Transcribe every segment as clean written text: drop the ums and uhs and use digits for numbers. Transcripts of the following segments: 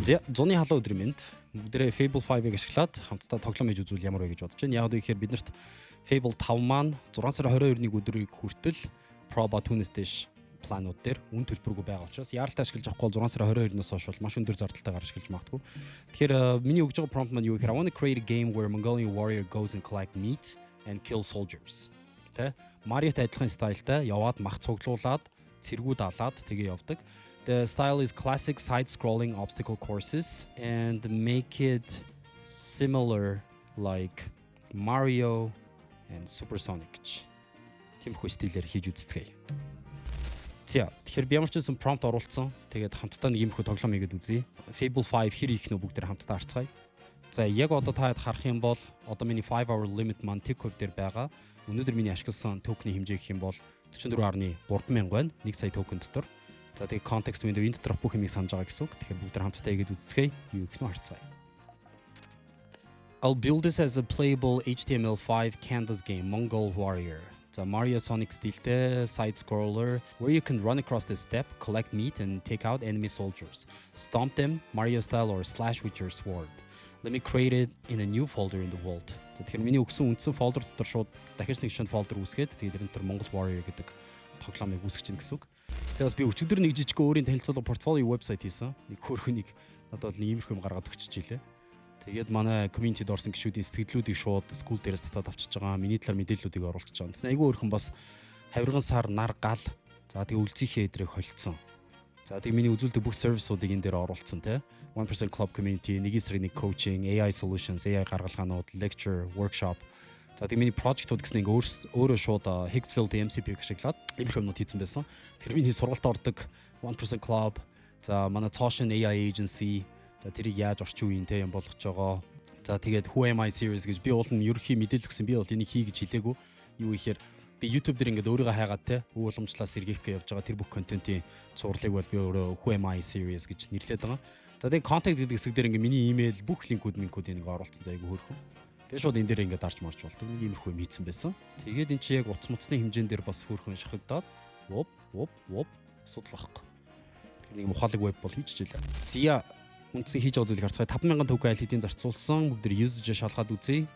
Зуны халуун өдрийн мэнд бүгдээ Fable 5-ыг ашиглаад хамтдаа тоглоом хийж үзүүл ямар вэ гэж бодож байна. Яг нь ихээр биднэрт Fable 5 маань 6 сарын 22-ны өдрийг хүртэл Pro Batune Stage планууд дээр үн төлбөргүй байгаа учраас яаралтай ашиглаж авахгүй бол 6 сарын 22-ноос хойш маш өндөр зардалтайгаар ашиглаж магадгүй. Тэгэхээр миний өгж байгаа prompt маань юу гэхээр I want to create a game where Mongolian warrior goes and collect meat and kill soldiers. Тэ Marioтай адилхан стайлтай яваад мах цуглуулад цэргүүд алаад тэгээ явдаг. The style is classic side-scrolling obstacle courses and make it similar like Mario and Supersonic. Тиймэрхүү стилээр хийж үзцгээе. За, тэгэхээр би ямар ч байсан prompt оруулсан. Тэгээд хамтдаа нэг иймэрхүү тоглоом хийгээд үзье. Fable 5 хэр их нөө бүгдээр хамтдаа харцгаая. За, яг одоо та харах юм бол одоо миний 5 hour limit маань TikTok дээр байгаа. Өнөөдөр миний ашигласан токены хэмжээ гэх юм бол 44.3 байна. 1 сая токен дотор. За тэгээ context window энэ доторх бүх юмыг санаж байгаа гэсэн үг. Тэгэхээр бүгд хамтдаа хийгээд үзцгээе. Юу их нөө харцгаая. I'll build this as a playable HTML5 canvas game, Mongol Warrior. За Mario Sonic стилтэй side scroller where you can run across the step, collect meat and take out enemy soldiers. Stomp them Mario style or slash with your sword. Let me create it in a new folder in the world. За тэгэхээр миний өгсөн үндсэн folder дотор шууд дахиж нэг шинэ folder үүсгээд тэгээд энэ төр Mongol Warrior гэдэг тоглоомыг үүсгэж чинь гэсэн үг. Тэгээс би өчигдөр нэг жижиг өөрийн танилцуулга портфолио вебсайт хийсэн. Нэг хөөрхөнийг надад бол нэг иймэрхүү юм гаргаад өгч жилээ. Тэгээд манай community-д орсон гишүүдийн сэтгэлдлүүдийг шууд скул дээрээс татаад авчиж байгаа. Миний талаар мэдээллүүдийг оруулж байгаа. Тэс айгүй өөрхөн бас хавирган сар нар гал. За тэгээд үлцийнхээ эдрийг холцсон. За тэгээд миний үзүүлдэг бүх сервисуудыг энэ дээр оруулсан те. 1% club community, нэг эсрэг нэг coaching, AI solutions, AI гаргалгаанууд, lecture, workshop. За тэгээд миний project-ууд гэсэн ингээ өөрөө шууд Higgsfield MCP-г ашиглаад иймэрхүү юмнууд хийсэн байсан. Тэгэхээр миний сургалт ордог 1% club, за манай Toshin AI agency, за тэрийг яаж орчин үеийн те юм болгож байгаа. За тэгээд Who Am I series гэж би уул нь ерөнхий мэдээлэл өгсөн. Би бол энийг хий гэж хэлээгүй. Юу ихээр би YouTube дээр ингээ өөрийгөө хайгаад те өв уламжлалаас сэргийхгээ явж байгаа тэр бүх контентын цувралыг бол би өөрөө Who Am I series гэж нэрлэдэг байгаа. За тэгээд contact гэдэг хэсэг дээр ингээ миний имэйл бүх линкүүд нэг оруулсан. За айгу хөөрхөн. Тэгээд шууд энэ дээр ингээ дарж марч болтой. Нэг иймэрхүү юм хийцэн байсан. Тэгээд эн чи яг утас муцны хэмжээнд дээр бас хөөрхөн шахагдаад воп асуудал байхгүй. Тэр нэг мухалаг веб бол хийчихлээ. Зя үндсэн хийж байгаа зүйлийг харцгаая. 5,000 төгөө айл хэдийн зарцуулсан. Бүгд usage шалгаад үзье.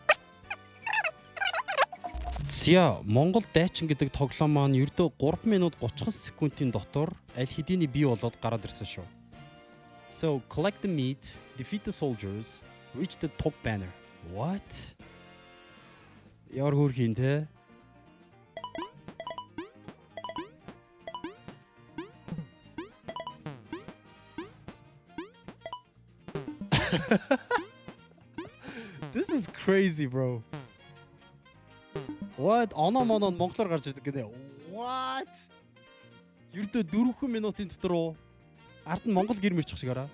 Зя Монгол дайчин гэдэг тоглоом маань ердөө 3 минут 30 секундын дотор аль хэдийн бий болоод гараад ирсэн шүү. So collect the meat, defeat the soldiers, reach the top banner. What? Яар хөрхийн те? This is crazy, bro. What? Монголоор гарч ирдэг гэнэ. What? Ердөө 4 минутын дотор ард нь Монгол гэр мэрчих шиг араа.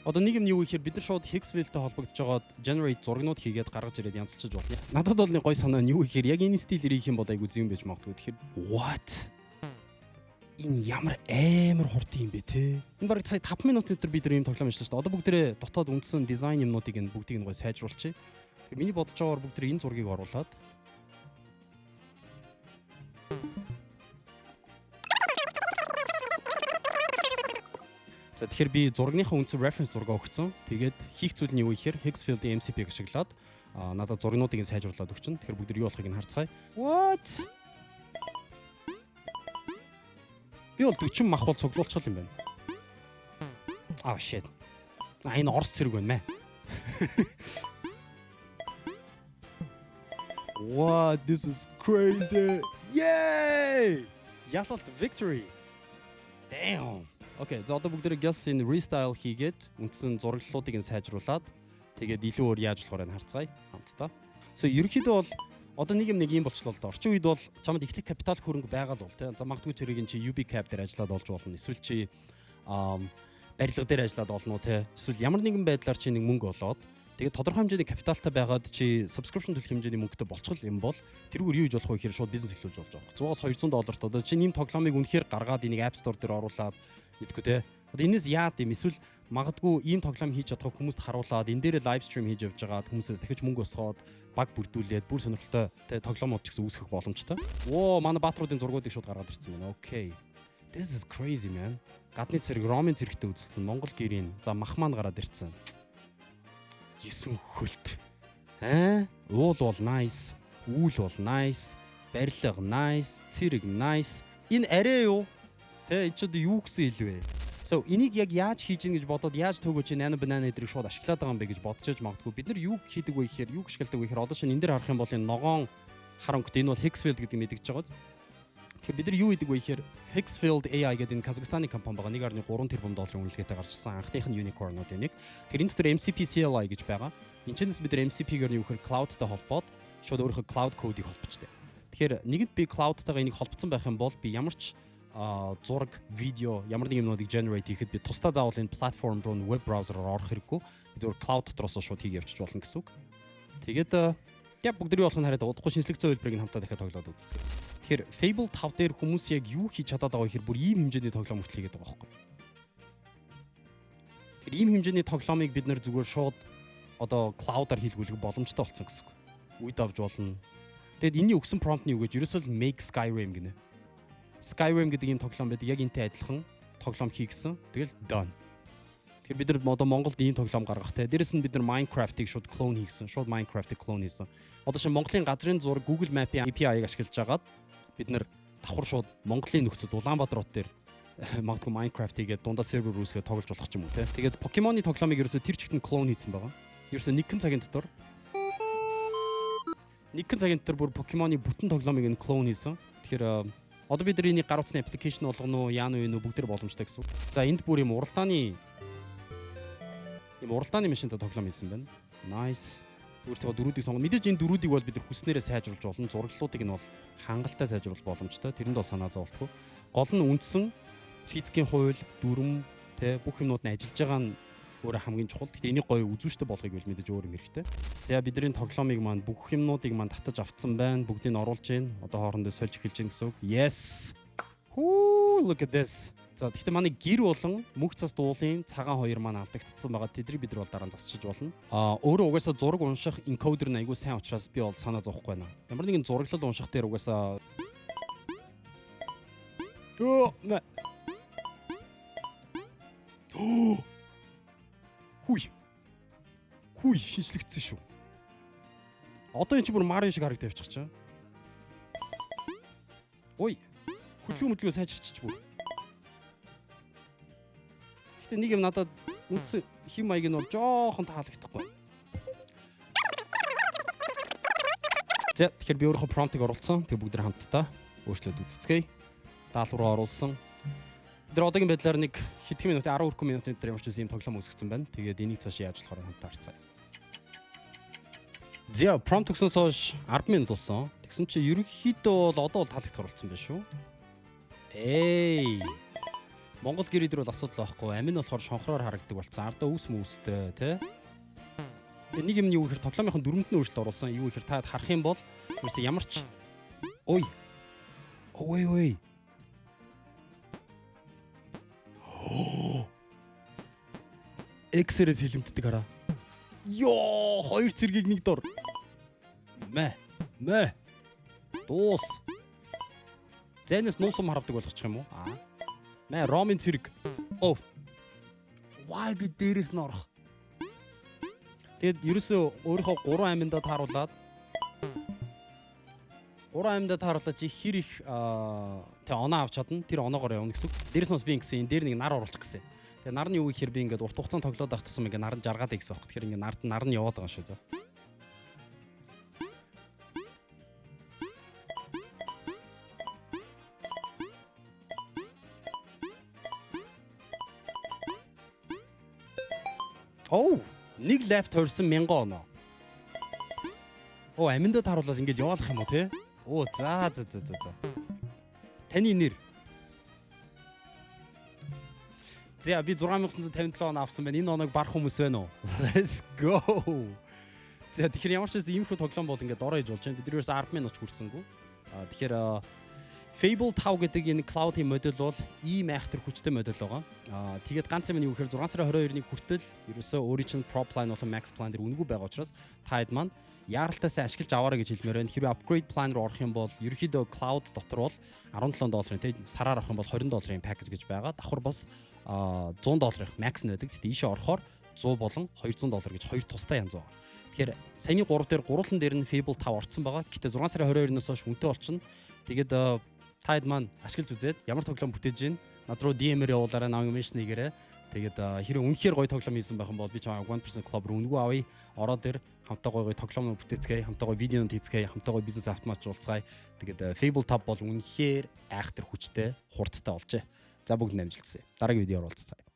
Одоо нэг юм юу гэхээр бид нар шууд Higgsfield-тэй холбогдож байгаа generate зургнууд хийгээд гаргаж ирээд янзлчиж болно. Надад бол нэг гой санаа нь юу гэхээр яг энэ стилээр хийх юм бол айгу зэм байж магадгүй. Тэгэхээр what? Энэ ямар амар хурдан юм бэ те. Энэ бараг сая 5 минутын дотор бид нар ийм тоглоом ажиллаж шүү дээ. Одоо бүгдээ дотоод үндсэн дизайн юмнуудыг бүгдийг нь гой сайжруулчих. Тэгэхээр миний бодож байгаагаар бүгдээ энэ зургийг оруулаад за тэгэхээр би зургийнхаа үндсэн reference зураг өгсөн. Тэгээд хийх зүйл нь юу гэхээр Higgsfield-ийн MCP-г ашиглаад надад зургнуудыг сайжруулад өгчин. Тэгэхээр бүгд юу болохыг нь харцгаая. What? Би бол 40 мах бол цуглуулчих юм байна. Ah shit. Энэ орс цэрэг байна мэ. What? This is crazy. Yay! Ялалт victory. Damn. Окей, за одоо бүгдээ guess in restyle хийгээд үндсэн зураглалуудыг нь сайжруулад тэгээд илүү өөр яаж болохоорыг харцгаая хамтдаа. So ерөнхийдөө бол одоо нэг юм болчлоо л да. Орчин үед бол чамд ихлэх капитал хөрөнгө байгаа л бол тийм. За магадгүй зэрэг чи UB Cap дээр ажиллаад олж болно. Эсвэл чи барилга дээр ажиллаад олно те. Эсвэл ямар нэгэн байдлаар чи нэг мөнгө олоод тэгээд тодорхой хэмжээний капиталтай байгаад чи subscription төлөх хэмжээний мөнгөтэй болчихвол юм бол тэрүүгээр юу хийж болох вэ гэхээр шууд бизнес эхлүүлж болж байгаа. 100-аас $200 одоо чи нэм тоглоомыг үнэхээр гаргаад энийг App Store дээр оруулаад мэдгүй те. Одоо энэс яад юм эсвэл магадгүй ийм тоглоом хийж чадах хүмүүст харуулад энэ дээр лайв стрим хийж явж байгаа хүмүүсээс дахиж мөнгө осгоод баг бүрдүүлээд бүр сонирхолтой те тоглоомод ч гэсэн үүсгэх боломжтой. Оо манай баатруудын зургуудыг шууд гаргаад ирсэн байна. Окей. This is crazy man. Гадны цэрэг Ромын цэрэгтэй үзэлцэн. Монгол гэрийн. За мах маань гараад ирцэн. 9 хөлт. Уул бол nice. Үүл бол nice. Барилга nice. Цэрэг nice. Энэ арай юу? Тэ энэ ч юу гэсэн хэлвэ? So энийг яг яаж хийж ийн гэж бодоод яаж төгөөж нано банана эдрийг шууд ашиглаад байгаа юм бэ гэж бодчихж магадгүй. Бид нар юу хийдэг вэ гэхээр юу ашигладаг вэ гэхээр одоо шинэ энэ дээр харах юм бол энэ ногоон харанхт энэ бол Hexfield гэдэг мэдэгдэж байгаа. Тэгэхээр бид нар юу хийдэг вэ гэхээр Hexfield AI гэдэг энэ Казахстаны компани байгаа. 1.3 тэрбум долларын үнэлгээтэй гарч ирсэн анхных нь unicorn-ууд энийг. Тэгэхээр энэ дотор MCP CLI гэж байгаа. Энд чинээс бид нар MCP-гээр юу гэхээр cloud-тай холбоод шууд өөрийнхөө cloud code-ийг холбочтой. Тэгэхээр нэгэнт би cloud-тайгаа энийг холбоцсон байх юм бол би ямар ч зураг, видео, ямар нэг юмнуудыг generate хийхэд би тусдаа заавал энэ платформ руу web browser-оор орох хэрэггүй. Би зөвхөн cloud дотроос шууд хийгээ явчих болно гэсэн үг. Тэгээд бүгдний болох нь хараад удахгүй шинжлэх зөвлөлбөрийг хамтаа дахиад тоглоод үзье. Тэгэхээр Fable 5 дээр хүмүүс яг юу хийж чадаад байгаа гэхээр бүр ийм хэмжээний тоглоом хүртэл хийгээд байгаа байхгүй. Тэгэхээр ийм хэмжээний тоглоомыг бид нэр зүгээр шууд одоо cloud-аар хийлгүүлэх боломжтой болсон гэсэн үг. Үйд авч болно. Тэгэд энэний өгсөн prompt нь юу гэж ерөөсөө make Skyrim гинэ. Skyrim гэдэг ийм тоглоом байдаг. Яг энтэй адилхан тоглоом хийгсэн. Тэгэл done. Тэгэхээр бид нар одоо Монголд ийм тоглоом гаргах те. Дээрэс нь бид нар Minecraft-ыг шууд clone хийсэн. Шууд Minecraft-ыг clone хийсэн. Одоо шинэ Монголын газрын зураг Google Map-ийн API-ыг ашиглаж агаад бид нар давхар шууд Монголын нөхцөлд Улаанбаатар хот дээр магадгүй Minecraft-ийг дундаа сервер үүсгээд тоглож болох ч юм уу те. Тэгээд Pokemon-ы тоглоомыг ерөөсөө тэр чигт нь clone хийсэн байгаа. Ерөөсөө нэгэн цагийн дотор бүр Pokemon-ы бүтэн тоглоомыг нь clone хийсэн. Тэгэхээр одоо бид нар энийг гар утасны аппликейшн болгоно уу, яа нү бүгд төр боломжтой гэсэн үг. За энд бүр юм уралдааны машинтай тоглоом хийсэн байна. Nice. Зүгээр дөрүүдийг сонгоо. Мэдээж энэ дөрүүдийг бол бид нар хүснээрээ сайжруулж болно. Зураглалуудыг нь бол хангалттай сайжруулах боломжтой. Тэрэнд бол санаа зовлтгүй. Гол нь үндсэн физикийн хууль, дүрм, бүх юмнууд нь ажиллаж байгаа нь өөрөө хамгийн чухал. Гэхдээ энийг гоё үзүүштэй болгохыг бол мэдээж өөр юм хэрэгтэй. За бидний тоглоомыг маань бүх юмнуудыг маань татаж авцсан байна. Бүгдийг нь оруулж гин. Одоо хоорондоо сольж эхэлж гин гэсэн үг. Yes. Look at this. За гэхдээ манай гэр болон мөнх цас дуулын цагаан хоёр маань алдагдсан байгаа. Тэдрийг бид нар бол дараа нь засчиж болно. Өөрөө угаасаа зураг унших энкодер нь айгүй сайн учраас би бол санаа зовхгүй байна. Ямар нэгэн зураглал унших дээр угаасаа Хүй шинжлэгдсэн шүү. Одоо эн чинь бүр Марио шиг харагдаж явчих чаа. Ой. Хөдөлгөөн сайжирчих бүр. Гэтэ нэг юм надад үндсэн хим маяг нь бол жоохон таалагдахгүй. За тэгэхээр би өөрөө промптыг оруулсан. Тэг бүгд хамтдаа өөрчлөлт үзцгээе. Даалгавар оруулсан. Тэр одоогийн байдлаар нэг хэдхэн минут 10 хүрхэн минутын дотор ямар ч юм тоглоом үүсгэсэн байна. Тэгээд энийг цааш яаж болохоор хамтаа харцгаая. За prompt өгснөөс хойш 10 минут болсон. Тэгсэн чи ерөнхийдөө бол одоо бол таалагдах болсон байх шүү. Монгол гэр дээр бол асуудал байхгүй. Амин болохоор шонхроор харагдаг болсон. Ардаа үүс мөстэй тий. Тэгээд нэг юм нь юу гэхээр тоглоомынхон дүрмэнд нь өөрчлөлт оруулсан. Юу гэхээр та харах юм бол ерөөсөө ямар ч ой. X-ээс хилэмтдэг хараа. Йоо, хоёр цэргийг нэг дор. Мэ. Дуус. Зэнэс нуусам харавдаг болгочих юм уу? Мэ Ромын цэрэг. Why би дээрээс нь орох? Тэгэд ерөөсөө өөрийнхөө 3 аймандаа тааруулаад чи хэр их оноо авч чадна. Тэр оноогоор явна гэсэн үг. Дээрээс нь би ингэсэн энэ дээр нэг нар оруулах гэсэн. Тэгээ нар нь юу гэхээр би ингээд урт хугацаанд тоглоод авах тусам ингээд нар нь жаргаад гэсэн баг. Тэгэхээр ингээд нар нь яваад байгаа шүү заа. Нэг лап тойрсон 1000 оноо. Аминдаа тааруулаад ингээд яваалах юм уу те? За. Таны нэр. За би 6957 оноо авсан байна. Энэ оноог барах хүмүүс байна уу? Let's go. За тэгэхээр ямар ч ийм их тоглоом бол ингээд дороо хийж болж байна. Бид нэрээс 10 минут хүрсэнгүй. Тэгэхээр Fable 5 гэдэг энэ cloud-ийн модель бол ийм айхтар хүчтэй модель байгаа. Тэгээд ганц юм нь юу гэхээр 6 сарын 22-ны хүртэл ерөөсөө өөрийн чинь Pro Plan болон Max Plan дээр үнэгүй байгаа учраас та хэд маань яаралтаасаа ашиглаж аваарай гэж хэлмээр байна. Хэрвээ upgrade plan руу орох юм бол ерөөхдөө cloud дотор бол $17 тий сараар авах юм бол $20 package гэж байгаа. Давхар бас $100 max нь байдаг. Тэгтээ ийшээ орохоор 100 болон $200 гэж хоёр тустай янз байгаа. Тэгэхээр саяны 3 дээр гурван дээр нь Fable 5 орцсон байгаа. Гэтэ 6 сарын 22-ноос хойш үнэтэй болчихно. Тэгээд таад маань ашиглаж үзээд ямар тоглоом бүтээж гин над руу DM-ээр явуулаарай, намайг меншн хийгээрэй. Тэгээд хэрэв үнэхээр гоё тоглоом хийсэн байх юм бол би чамайг 1% Club руу үнэгүй авъя. Ороод ир хамтаа гоё тоглоомнууд бүтээцгээе, хамтаа гоё видеонууд хийцгээе, хамтаа гоё бизнес автоматжуулцгаая. Тэгээд Fable 5 бол үнэхээр айхтар хүчтэй, хурдтай болжээ. За бүгд амжилтсаа. Дараагийн видеоор уулзцгаая.